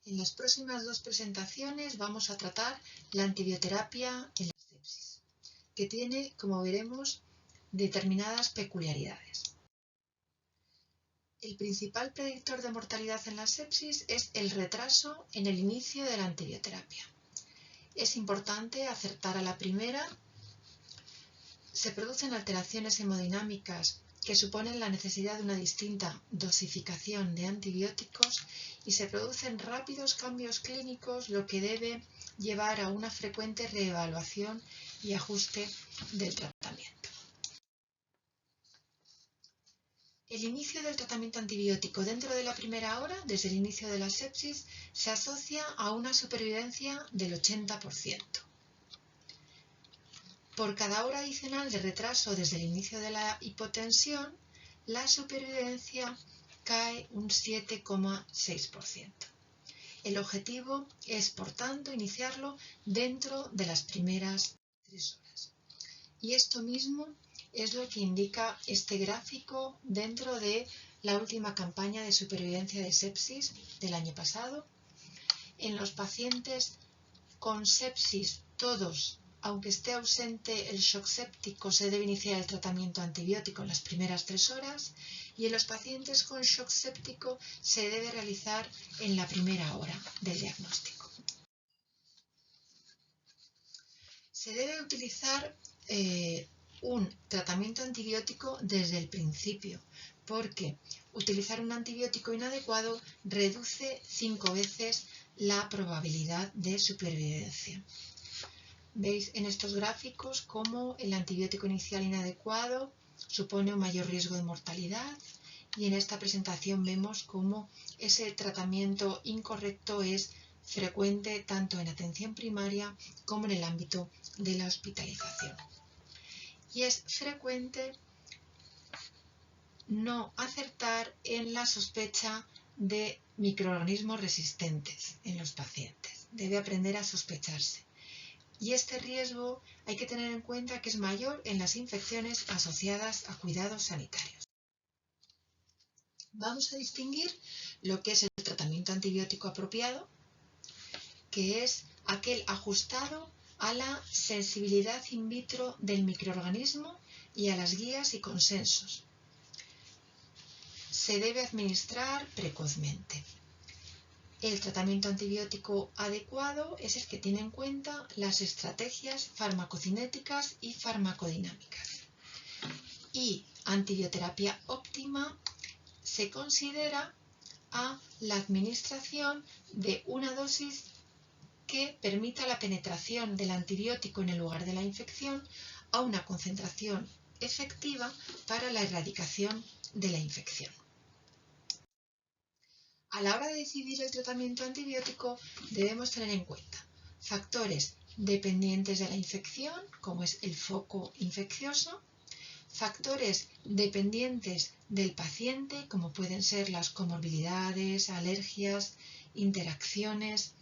En las próximas dos presentaciones vamos a tratar la antibioterapia en la sepsis, que tiene, como veremos, determinadas peculiaridades. El principal predictor de mortalidad en la sepsis es el retraso en el inicio de la antibioterapia. Es importante acertar a la primera. Se producen alteraciones hemodinámicas que suponen la necesidad de una distinta dosificación de antibióticos y se producen rápidos cambios clínicos, lo que debe llevar a una frecuente reevaluación y ajuste del tratamiento. El inicio del tratamiento antibiótico dentro de la primera hora, desde el inicio de la sepsis, se asocia a una supervivencia del 80%. Por cada hora adicional de retraso desde el inicio de la hipotensión, la supervivencia cae un 7,6%. El objetivo es, por tanto, iniciarlo dentro de las primeras 3 horas. Y esto mismo es lo que indica este gráfico dentro de la última campaña de supervivencia de sepsis del año pasado. En los pacientes con sepsis, todos, aunque esté ausente el shock séptico, se debe iniciar el tratamiento antibiótico en las primeras 3 horas y en los pacientes con shock séptico se debe realizar en la primera hora del diagnóstico. Se debe utilizar un tratamiento antibiótico desde el principio, porque utilizar un antibiótico inadecuado reduce 5 veces la probabilidad de supervivencia. Veis en estos gráficos cómo el antibiótico inicial inadecuado supone un mayor riesgo de mortalidad y en esta presentación vemos cómo ese tratamiento incorrecto es frecuente tanto en atención primaria como en el ámbito de la hospitalización. Y es frecuente no acertar en la sospecha de microorganismos resistentes en los pacientes. Debe aprender a sospecharse. Y este riesgo hay que tener en cuenta que es mayor en las infecciones asociadas a cuidados sanitarios. Vamos a distinguir lo que es el tratamiento antibiótico apropiado, que es aquel ajustado a la sensibilidad in vitro del microorganismo y a las guías y consensos. Se debe administrar precozmente. El tratamiento antibiótico adecuado es el que tiene en cuenta las estrategias farmacocinéticas y farmacodinámicas. Y antibioterapia óptima se considera a la administración de una dosis que permita la penetración del antibiótico en el lugar de la infección a una concentración efectiva para la erradicación de la infección. A la hora de decidir el tratamiento antibiótico debemos tener en cuenta factores dependientes de la infección, como es el foco infeccioso, factores dependientes del paciente, como pueden ser las comorbilidades, alergias, interacciones,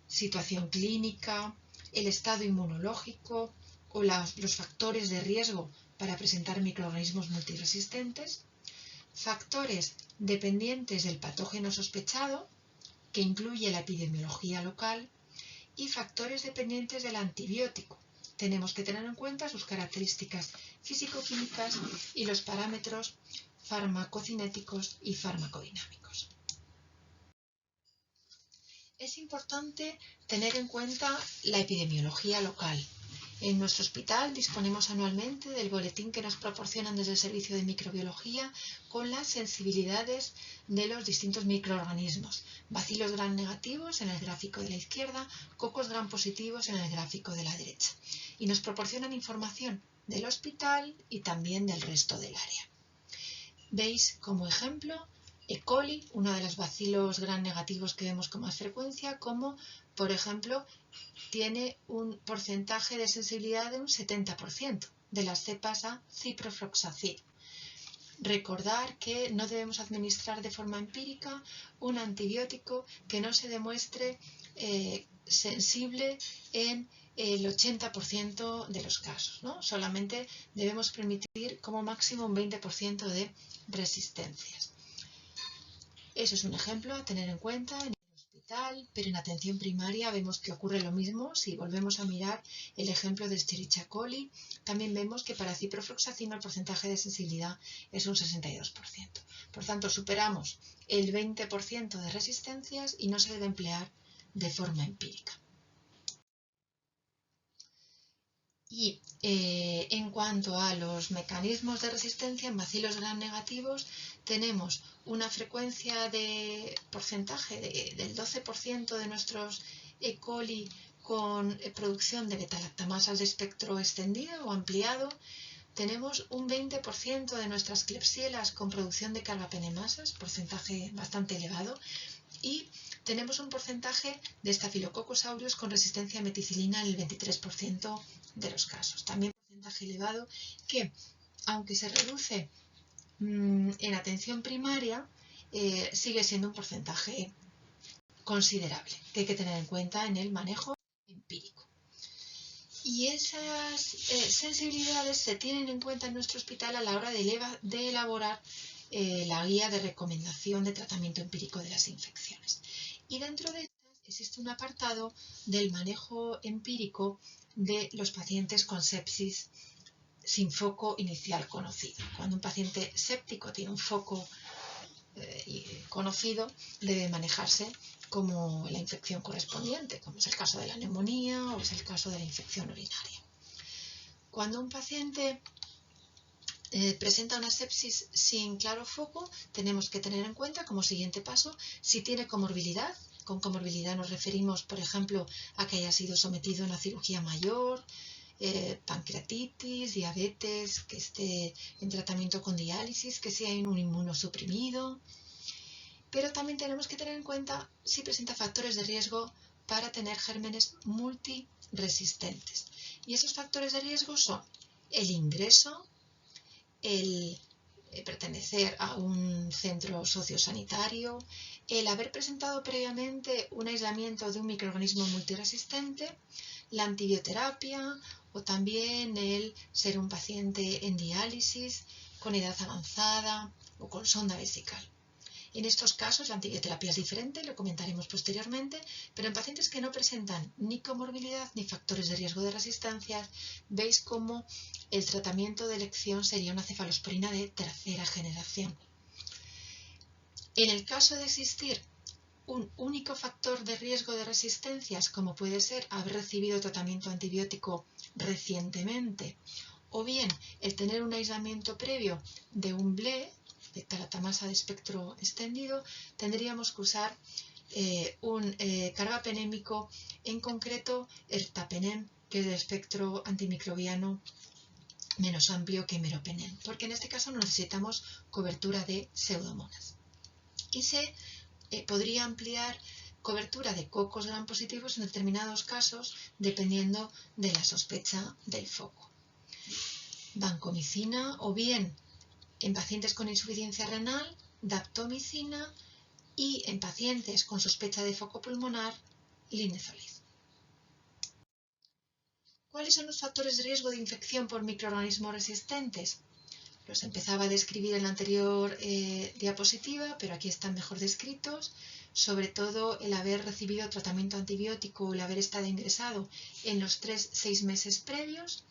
situación clínica, el estado inmunológico o los factores de riesgo para presentar microorganismos multiresistentes, factores dependientes del patógeno sospechado, que incluye la epidemiología local, y factores dependientes del antibiótico. Tenemos que tener en cuenta sus características físico-químicas y los parámetros farmacocinéticos y farmacodinámicos. Es importante tener en cuenta la epidemiología local. En nuestro hospital disponemos anualmente del boletín que nos proporcionan desde el Servicio de Microbiología con las sensibilidades de los distintos microorganismos. Bacilos gram negativos en el gráfico de la izquierda, cocos gram positivos en el gráfico de la derecha. Y nos proporcionan información del hospital y también del resto del área. Veis como ejemplo E. coli, uno de los bacilos gram negativos que vemos con más frecuencia, como por ejemplo tiene un porcentaje de sensibilidad de un 70% de las cepas a ciprofloxacin. Recordar que no debemos administrar de forma empírica un antibiótico que no se demuestre sensible en el 80% de los casos, ¿no? Solamente debemos permitir como máximo un 20% de resistencias. Eso es un ejemplo a tener en cuenta en el hospital. hospital, pero en atención primaria vemos que ocurre lo mismo. Si volvemos a mirar el ejemplo de Escherichia coli, también vemos que para ciprofloxacino el porcentaje de sensibilidad es un 62%. Por tanto, superamos el 20% de resistencias y no se debe emplear de forma empírica. Y en cuanto a los mecanismos de resistencia en bacilos gram negativos, tenemos una frecuencia de porcentaje del 12% de nuestros E. coli con producción de beta-lactamasas de espectro extendido o ampliado. Tenemos un 20% de nuestras Klebsielas con producción de carbapenemasas, porcentaje bastante elevado, y tenemos un porcentaje de Staphylococcus aureus con resistencia a meticilina en el 23% de los casos. También un porcentaje elevado que, aunque se reduce en atención primaria, sigue siendo un porcentaje considerable que hay que tener en cuenta en el manejo empírico. Y esas sensibilidades se tienen en cuenta en nuestro hospital a la hora de elaborar la guía de recomendación de tratamiento empírico de las infecciones. Y dentro de estas existe un apartado del manejo empírico de los pacientes con sepsis sin foco inicial conocido. Cuando un paciente séptico tiene un foco conocido, debe manejarse como la infección correspondiente, como es el caso de la neumonía o es el caso de la infección urinaria. Cuando un paciente presenta una sepsis sin claro foco, tenemos que tener en cuenta como siguiente paso si tiene comorbilidad. Con comorbilidad nos referimos, por ejemplo, a que haya sido sometido a una cirugía mayor, pancreatitis, diabetes, que esté en tratamiento con diálisis, que sea un inmunosuprimido. Pero también tenemos que tener en cuenta si presenta factores de riesgo para tener gérmenes multiresistentes. Y esos factores de riesgo son el ingreso, el pertenecer a un centro sociosanitario, el haber presentado previamente un aislamiento de un microorganismo multiresistente, la antibioterapia o también el ser un paciente en diálisis con edad avanzada o con sonda vesical. En estos casos la antibioterapia es diferente, lo comentaremos posteriormente, pero en pacientes que no presentan ni comorbilidad ni factores de riesgo de resistencias, veis cómo el tratamiento de elección sería una cefalosporina de tercera generación. En el caso de existir un único factor de riesgo de resistencias, como puede ser haber recibido tratamiento antibiótico recientemente, o bien el tener un aislamiento previo de un BLE, beta-lactamasa de espectro extendido, tendríamos que usar un carbapenémico, en concreto ertapenem, que es de espectro antimicrobiano menos amplio que meropenem, porque en este caso no necesitamos cobertura de pseudomonas. Y se podría ampliar cobertura de cocos gram positivos en determinados casos, dependiendo de la sospecha del foco. Vancomicina o bien en pacientes con insuficiencia renal, daptomicina, y en pacientes con sospecha de foco pulmonar, linezolid. ¿Cuáles son los factores de riesgo de infección por microorganismos resistentes? Los empezaba a describir en la anterior diapositiva, pero aquí están mejor descritos. Sobre todo el haber recibido tratamiento antibiótico o el haber estado ingresado en los 3-6 meses previos,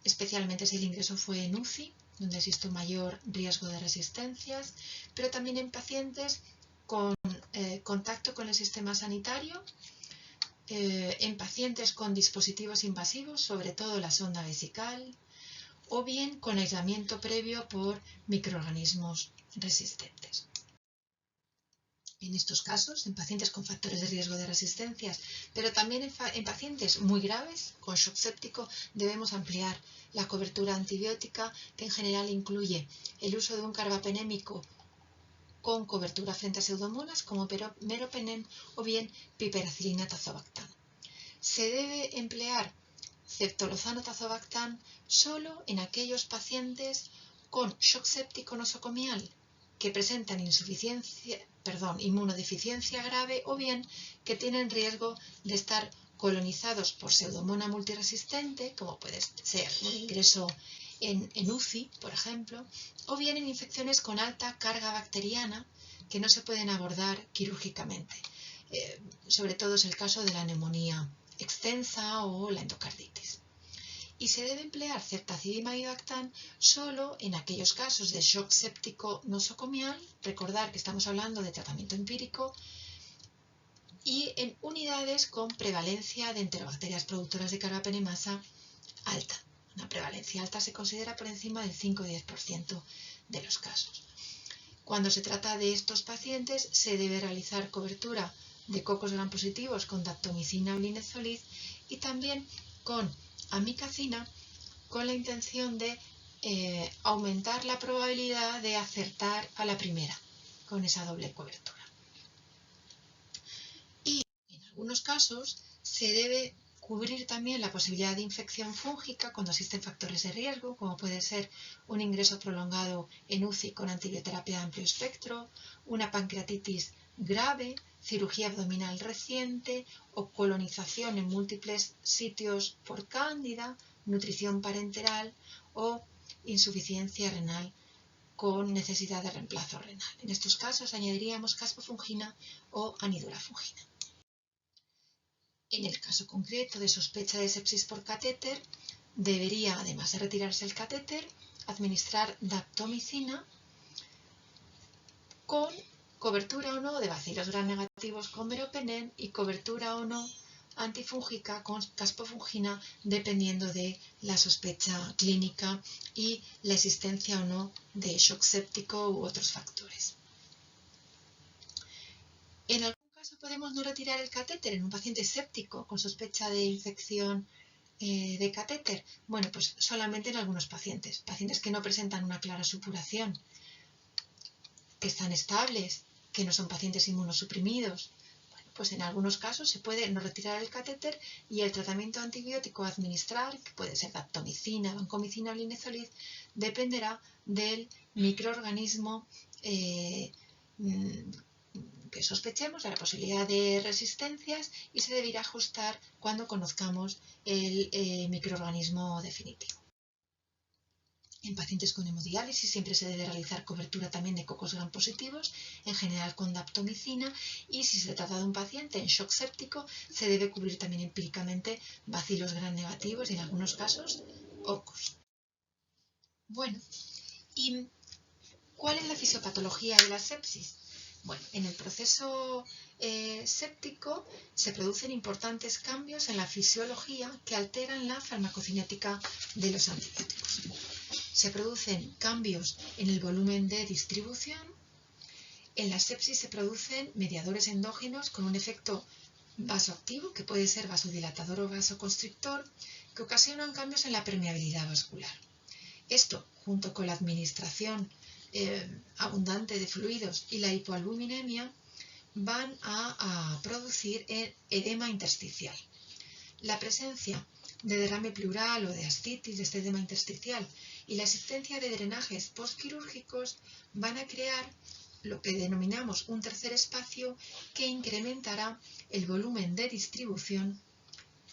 especialmente si el ingreso fue en UCI, donde existe un mayor riesgo de resistencias, pero también en pacientes con contacto con el sistema sanitario, en pacientes con dispositivos invasivos, sobre todo la sonda vesical, o bien con aislamiento previo por microorganismos resistentes. En estos casos, en pacientes con factores de riesgo de resistencias, pero también en pacientes muy graves, con shock séptico, debemos ampliar la cobertura antibiótica, que en general incluye el uso de un carbapenémico con cobertura frente a pseudomonas, como meropenem, o bien piperacilina tazobactam. Se debe emplear ceftolozano tazobactam solo en aquellos pacientes con shock séptico nosocomial que presentan inmunodeficiencia grave o bien que tienen riesgo de estar colonizados por pseudomona multiresistente, como puede ser un ingreso en UCI, por ejemplo, o bien en infecciones con alta carga bacteriana que no se pueden abordar quirúrgicamente. sobre todo es el caso de la neumonía extensa o la endocarditis. Y se debe emplear ceftazidima y Bactam solo en aquellos casos de shock séptico nosocomial, recordar que estamos hablando de tratamiento empírico, y en unidades con prevalencia de enterobacterias productoras de carbapenemasa alta. Una prevalencia alta se considera por encima del 5 o 10% de los casos. Cuando se trata de estos pacientes, se debe realizar cobertura de cocos gram positivos con daptomicina o linezolid y también con amikacina, con la intención de aumentar la probabilidad de acertar a la primera con esa doble cobertura. Y en algunos casos se debe cubrir también la posibilidad de infección fúngica cuando existen factores de riesgo, como puede ser un ingreso prolongado en UCI con antibioterapia de amplio espectro, una pancreatitis grave, cirugía abdominal reciente o colonización en múltiples sitios por cándida, nutrición parenteral o insuficiencia renal con necesidad de reemplazo renal. En estos casos añadiríamos caspofungina o anidurafungina. En el caso concreto de sospecha de sepsis por catéter, debería, además de retirarse el catéter, administrar daptomicina con cobertura o no de bacilos gram negativos con meropenem y cobertura o no antifúngica con caspofungina dependiendo de la sospecha clínica y la existencia o no de shock séptico u otros factores. En algún caso podemos no retirar el catéter en un paciente séptico con sospecha de infección de catéter. Bueno, pues solamente en algunos pacientes que no presentan una clara supuración, que están estables, que no son pacientes inmunosuprimidos. Bueno, pues en algunos casos se puede no retirar el catéter y el tratamiento antibiótico a administrar, que puede ser daptomicina, vancomicina o linezolid, dependerá del microorganismo que sospechemos de la posibilidad de resistencias y se deberá ajustar cuando conozcamos el microorganismo definitivo. En pacientes con hemodiálisis siempre se debe realizar cobertura también de cocos gram positivos, en general con daptomicina, y si se trata de un paciente en shock séptico se debe cubrir también empíricamente bacilos gram negativos y en algunos casos OCOS. Bueno, ¿y cuál es la fisiopatología de la sepsis? Bueno, en el proceso séptico se producen importantes cambios en la fisiología que alteran la farmacocinética de los antibióticos. Se producen cambios en el volumen de distribución. En la sepsis se producen mediadores endógenos con un efecto vasoactivo, que puede ser vasodilatador o vasoconstrictor, que ocasionan cambios en la permeabilidad vascular. Esto, junto con la administración abundante de fluidos y la hipoalbuminemia, van a producir edema intersticial. La presencia de derrame pleural o de ascitis de este edema intersticial y la existencia de drenajes postquirúrgicos van a crear lo que denominamos un tercer espacio que incrementará el volumen de distribución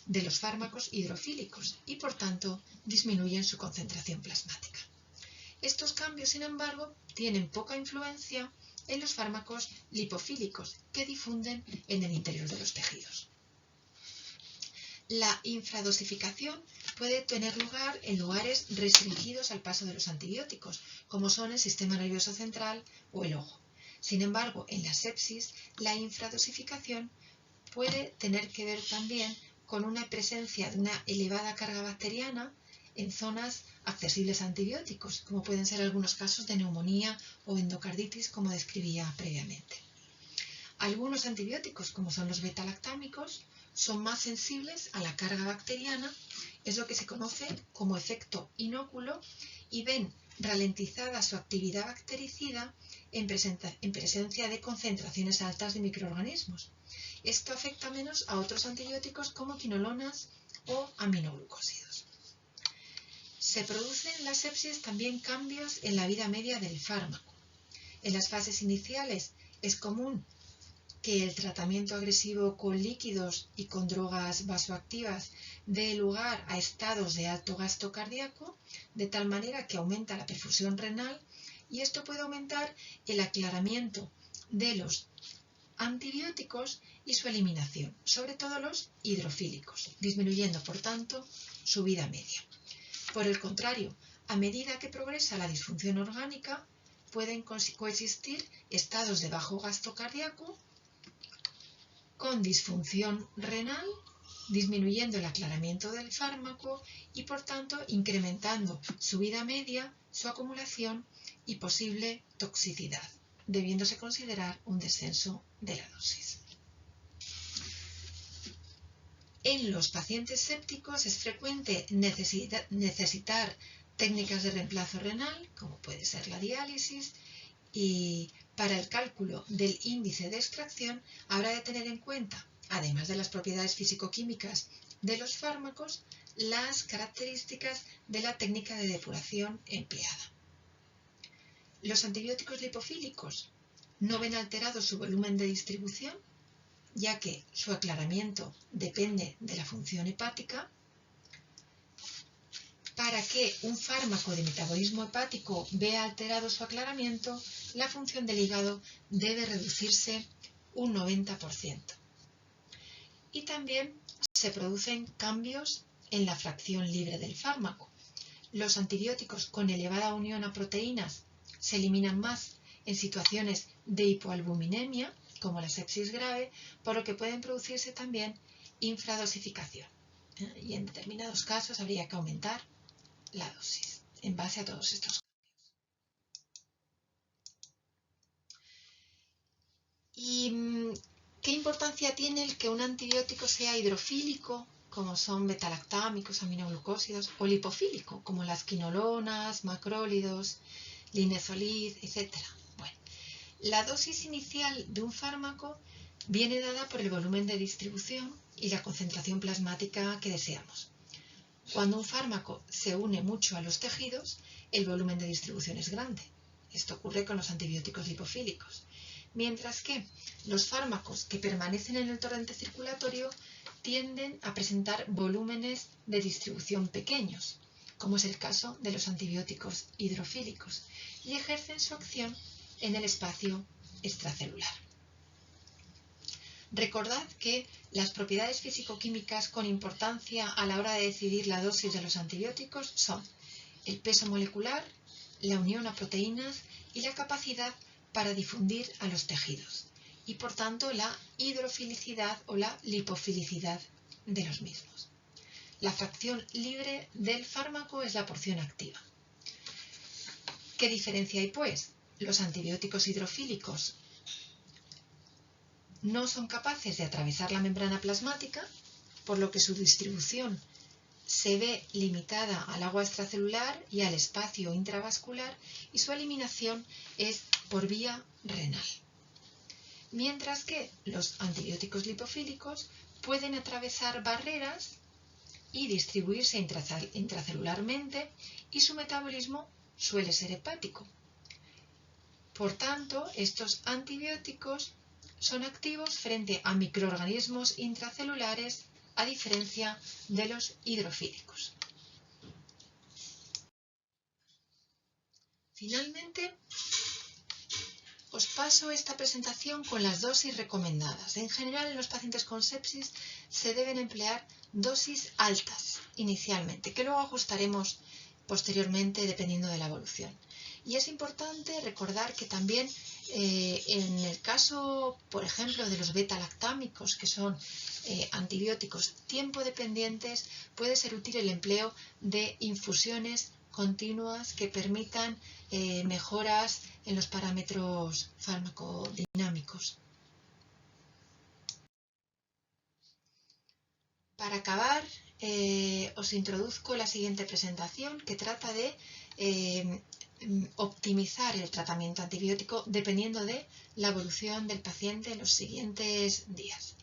de los fármacos hidrofílicos y por tanto disminuyen su concentración plasmática. Estos cambios, sin embargo, tienen poca influencia en los fármacos lipofílicos que difunden en el interior de los tejidos. La infradosificación puede tener lugar en lugares restringidos al paso de los antibióticos, como son el sistema nervioso central o el ojo. Sin embargo, en la sepsis, la infradosificación puede tener que ver también con una presencia de una elevada carga bacteriana en zonas accesibles a antibióticos, como pueden ser algunos casos de neumonía o endocarditis, como describía previamente. Algunos antibióticos, como son los beta-lactámicos, son más sensibles a la carga bacteriana, es lo que se conoce como efecto inóculo, y ven ralentizada su actividad bactericida en presencia de concentraciones altas de microorganismos. Esto afecta menos a otros antibióticos como quinolonas o aminoglucósidos. Se producen en la sepsis también cambios en la vida media del fármaco. En las fases iniciales es común que el tratamiento agresivo con líquidos y con drogas vasoactivas dé lugar a estados de alto gasto cardíaco, de tal manera que aumenta la perfusión renal y esto puede aumentar el aclaramiento de los antibióticos y su eliminación, sobre todo los hidrofílicos, disminuyendo por tanto su vida media. Por el contrario, a medida que progresa la disfunción orgánica, pueden coexistir estados de bajo gasto cardíaco con disfunción renal, disminuyendo el aclaramiento del fármaco y por tanto incrementando su vida media, su acumulación y posible toxicidad, debiéndose considerar un descenso de la dosis. En los pacientes sépticos es frecuente necesitar técnicas de reemplazo renal, como puede ser la diálisis, y para el cálculo del índice de extracción habrá de tener en cuenta, además de las propiedades físico-químicas de los fármacos, las características de la técnica de depuración empleada. Los antibióticos lipofílicos no ven alterado su volumen de distribución, ya que su aclaramiento depende de la función hepática. Para que un fármaco de metabolismo hepático vea alterado su aclaramiento, la función del hígado debe reducirse un 90%. Y también se producen cambios en la fracción libre del fármaco. Los antibióticos con elevada unión a proteínas se eliminan más en situaciones de hipoalbuminemia, como la sepsis grave, por lo que pueden producirse también infradosificación. Y en determinados casos habría que aumentar la dosis en base a todos estos cambios. ¿Y qué importancia tiene el que un antibiótico sea hidrofílico, como son betalactámicos, aminoglucósidos, o lipofílico, como las quinolonas, macrólidos, linezolid, etc.? Bueno, la dosis inicial de un fármaco viene dada por el volumen de distribución y la concentración plasmática que deseamos. Cuando un fármaco se une mucho a los tejidos, el volumen de distribución es grande. Esto ocurre con los antibióticos lipofílicos. Mientras que los fármacos que permanecen en el torrente circulatorio tienden a presentar volúmenes de distribución pequeños, como es el caso de los antibióticos hidrofílicos, y ejercen su acción en el espacio extracelular. Recordad que las propiedades físico-químicas con importancia a la hora de decidir la dosis de los antibióticos son el peso molecular, la unión a proteínas y la capacidad para difundir a los tejidos, y por tanto la hidrofilicidad o la lipofilicidad de los mismos. La fracción libre del fármaco es la porción activa. ¿Qué diferencia hay, pues? Los antibióticos hidrofílicos no son capaces de atravesar la membrana plasmática, por lo que su distribución se ve limitada al agua extracelular y al espacio intravascular, y su eliminación es por vía renal. Mientras que los antibióticos lipofílicos pueden atravesar barreras y distribuirse intracelularmente, y su metabolismo suele ser hepático. Por tanto, estos antibióticos son activos frente a microorganismos intracelulares, a diferencia de los hidrofílicos. Finalmente, os paso esta presentación con las dosis recomendadas. En general, en los pacientes con sepsis se deben emplear dosis altas inicialmente, que luego ajustaremos posteriormente dependiendo de la evolución. Y es importante recordar que también en el caso, por ejemplo, de los beta-lactámicos, que son antibióticos tiempo dependientes, puede ser útil el empleo de infusiones continuas que permitan mejoras en los parámetros farmacodinámicos. Para acabar, os introduzco la siguiente presentación, que trata de optimizar el tratamiento antibiótico dependiendo de la evolución del paciente en los siguientes días.